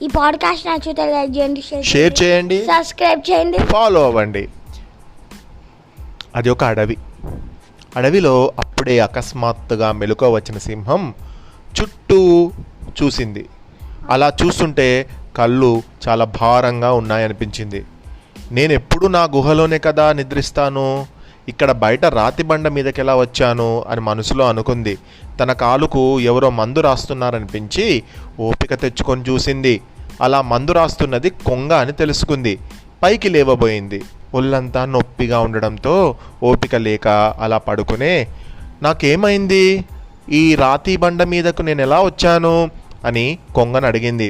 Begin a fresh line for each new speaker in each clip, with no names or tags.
ఈ పాడ్కాస్ట్ నచ్చితే లైక్ చేయండి,
షేర్ చేయండి,
సబ్స్క్రైబ్ చేయండి,
ఫాలో అవ్వండి. అది ఒక అడవిలో అప్పుడే అకస్మాత్తుగా మెలకువ వచ్చిన సింహం చుట్టూ చూసింది. అలా చూస్తుంటే కళ్ళు చాలా భారంగా ఉన్నాయనిపించింది. నేను ఎప్పుడు నా గుహలోనే కదా నిద్రిస్తాను, ఇక్కడ బయట రాతి బండ మీదకి ఎలా వచ్చాను అని మనసులో అనుకుంది. తన కాలుకు ఎవరో మందు రాస్తున్నారనిపించి ఓపిక తెచ్చుకొని చూసింది. అలా మందు రాస్తున్నది కొంగ అని తెలుసుకుంది. పైకి లేవబోయింది. ఒళ్ళంతా నొప్పిగా ఉండడంతో ఓపిక లేక అలా పడుకునే, నాకేమైంది, ఈ రాతి బండ మీదకు నేను ఎలా వచ్చాను అని కొంగను అడిగింది.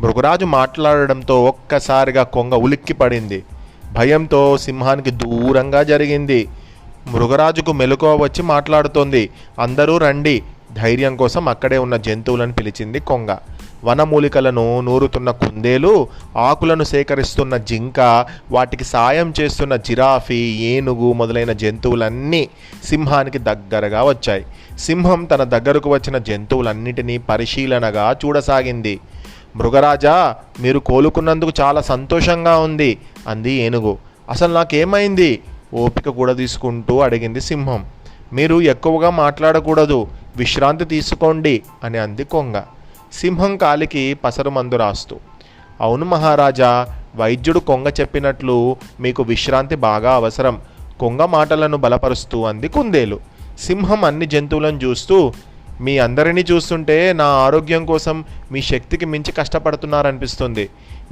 మృగరాజు మాట్లాడడంతో ఒక్కసారిగా కొంగ ఉలిక్కి పడింది. భయంతో సింహానికి దూరంగా జరిగింది. మృగరాజుకు మెలకువ వచ్చి మాట్లాడుతోంది. అందరూ రండి. ధైర్యం కోసం అక్కడే ఉన్న జంతువులను పిలిచింది కొంగ. వనమూలికలను నూరుతున్న కుందేలు, ఆకులను సేకరిస్తున్న జింక, వాటికి సాయం చేస్తున్న జిరాఫీ, ఏనుగు మొదలైన జంతువులన్నీ సింహానికి దగ్గరగా వచ్చాయి. సింహం తన దగ్గరకు వచ్చిన జంతువులన్నిటినీ పరిశీలనగా చూడసాగింది. మృగరాజా, మీరు కోలుకున్నందుకు చాలా సంతోషంగా ఉంది అంది ఏనుగు. అసలు నాకేమైంది ఓపిక కూడా తీసుకుంటూ అడిగింది సింహం. మీరు ఎక్కువగా మాట్లాడకూడదు, విశ్రాంతి తీసుకోండి అని అంది కొంగ. సింహం కాలికి పసరు మందు రాస్తూ, అవును మహారాజా, వైద్యుడు కొంగ చెప్పినట్లు మీకు విశ్రాంతి బాగా అవసరం, కొంగ మాటలను బలపరుస్తూ అంది కుందేలు. సింహం అన్ని జంతువులను చూస్తూ, మీ అందరినీ చూస్తుంటే నా ఆరోగ్యం కోసం మీ శక్తికి మించి కష్టపడుతున్నారనిపిస్తుంది.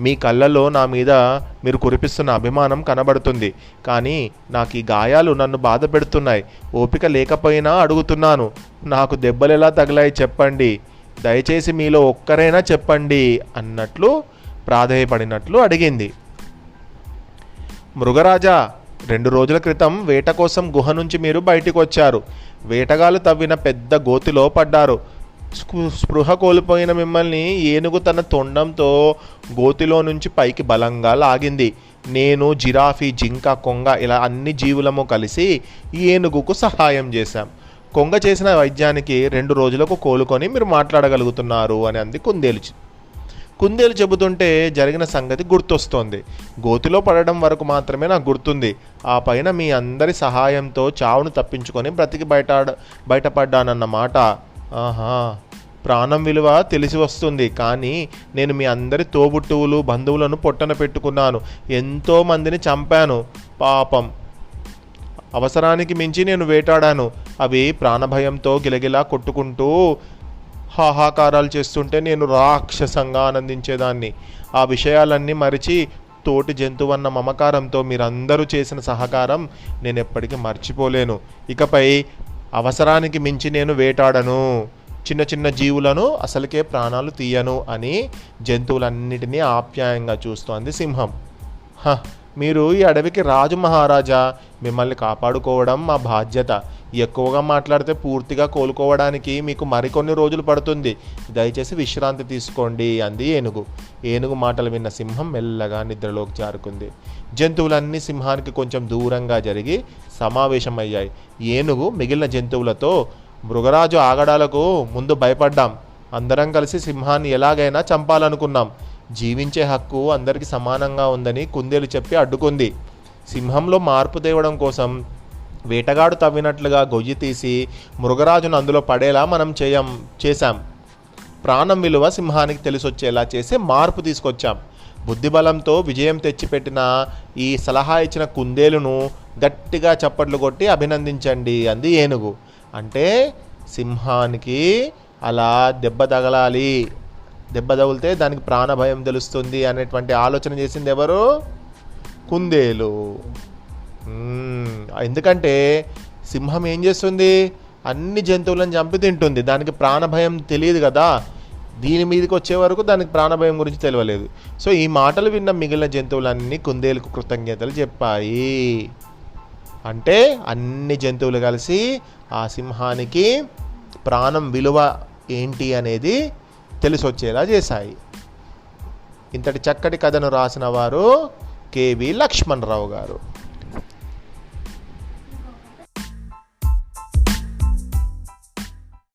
మీ కళ్ళల్లో నా మీద మీరు కురిపిస్తున్న అభిమానం కనబడుతుంది. కానీ నాకు ఈ గాయాలు నన్ను బాధ పెడుతున్నాయి. ఓపిక లేకపోయినా అడుగుతున్నాను, నాకు దెబ్బలు ఎలా తగిలాయి చెప్పండి, దయచేసి మీలో ఒక్కరైనా చెప్పండి అన్నట్లు ప్రాధేయపడినట్లు అడిగింది. మృగరాజా, 2 రోజుల క్రితం వేట కోసం గుహ నుంచి మీరు బయటికి వచ్చారు. వేటగాళ్ళు తవ్విన పెద్ద గోతిలో పడ్డారు. స్పృహ కోల్పోయిన మిమ్మల్ని ఏనుగు తన తొండంతో గోతిలో నుంచి పైకి బలంగా లాగింది. నేను, జిరాఫీ, జింక, కొంగ ఇలా అన్ని జీవులము కలిసి ఏనుగుకు సహాయం చేశాం. కొంగ చేసిన వైద్యానికి 2 రోజులకు కోలుకొని మీరు మాట్లాడగలుగుతున్నారు అని అంది కుందేలు చెబుతుంటే జరిగిన సంగతి గుర్తొస్తోంది. గోతిలో పడడం వరకు మాత్రమే నాకు గుర్తుంది. ఆ పైన మీ అందరి సహాయంతో చావును తప్పించుకొని బ్రతికి బయటపడ్డానన్నమాట. ఆహా, ప్రాణం విలువ తెలిసి వస్తుంది. కానీ నేను మీ అందరి తోబుట్టువులు, బంధువులను పొట్టన పెట్టుకున్నాను. ఎంతోమందిని చంపాను. పాపం, అవసరానికి మించి నేను వేటాడాను. అవి ప్రాణభయంతో గిలగిలా కొట్టుకుంటూ హాహాకారాలు చేస్తుంటే నేను రాక్షసంగా ఆనందించేదాన్ని. ఆ విషయాలన్నీ మరిచి తోటి జంతువన్న మమకారంతో మీరందరూ చేసిన సహకారం నేను ఎప్పటికీ మర్చిపోలేను. ఇకపై అవసరానికి మించి నేను వేటాడను, చిన్న చిన్న జీవులను అసలుకే ప్రాణాలు తీయను అని జంతువులన్నిటినీ ఆప్యాయంగా చూస్తోంది సింహం. మీరు ఈ అడవికి రాజు మహారాజా, మిమ్మల్ని కాపాడుకోవడం మా బాధ్యత. ఎక్కువగా మాట్లాడితే పూర్తిగా కోలుకోవడానికి మీకు మరికొన్ని రోజులు పడుతుంది. దయచేసి విశ్రాంతి తీసుకోండి అంది ఏనుగు మాటలు విన్న సింహం మెల్లగా నిద్రలోకి జారుకుంది. జంతువులన్నీ సింహానికి కొంచెం దూరంగా జరిగి సమావేశమయ్యాయి. ఏనుగు మిగిలిన జంతువులతో, మృగరాజు ఆగడాలకు ముందు భయపడ్డాం. అందరం కలిసి సింహాన్ని ఎలాగైనా చంపాలనుకున్నాం. జీవించే హక్కు అందరికీ సమానంగా ఉందని కుందేలు చెప్పి అడ్డుకుంది. సింహంలో మార్పు తేవడం కోసం వేటగాడు తవ్వినట్లుగా గొయ్యి తీసి మృగరాజును అందులో పడేలా మనం చేశాం. ప్రాణం విలువ సింహానికి తెలిసొచ్చేలా చేసి మార్పు తీసుకొచ్చాం. బుద్ధిబలంతో విజయం తెచ్చిపెట్టిన ఈ సలహా ఇచ్చిన కుందేలును గట్టిగా చప్పట్లు కొట్టి అభినందించండి అంది ఏనుగు. అంటే సింహానికి అలా దెబ్బ తగిలితే దానికి ప్రాణభయం తెలుస్తుంది అనేటువంటి ఆలోచన చేసింది ఎవరు? కుందేలు. ఎందుకంటే సింహం ఏం చేస్తుంది, అన్ని జంతువులను చంపి తింటుంది. దానికి ప్రాణభయం తెలియదు కదా. దీని మీదకి వచ్చే వరకు దానికి ప్రాణభయం గురించి తెలియలేదు. సో ఈ మాటలు విన్న మిగిలిన జంతువులన్నీ కుందేలుకు కృతజ్ఞతలు చెప్పాయి. అంటే అన్ని జంతువులు కలిసి ఆ సింహానికి ప్రాణం విలువ ఏంటి అనేది తెలిసొచ్చేలా చేశాయి. ఇంతటి చక్కటి కథను రాసిన వారు కెవి లక్ష్మణరావు గారు.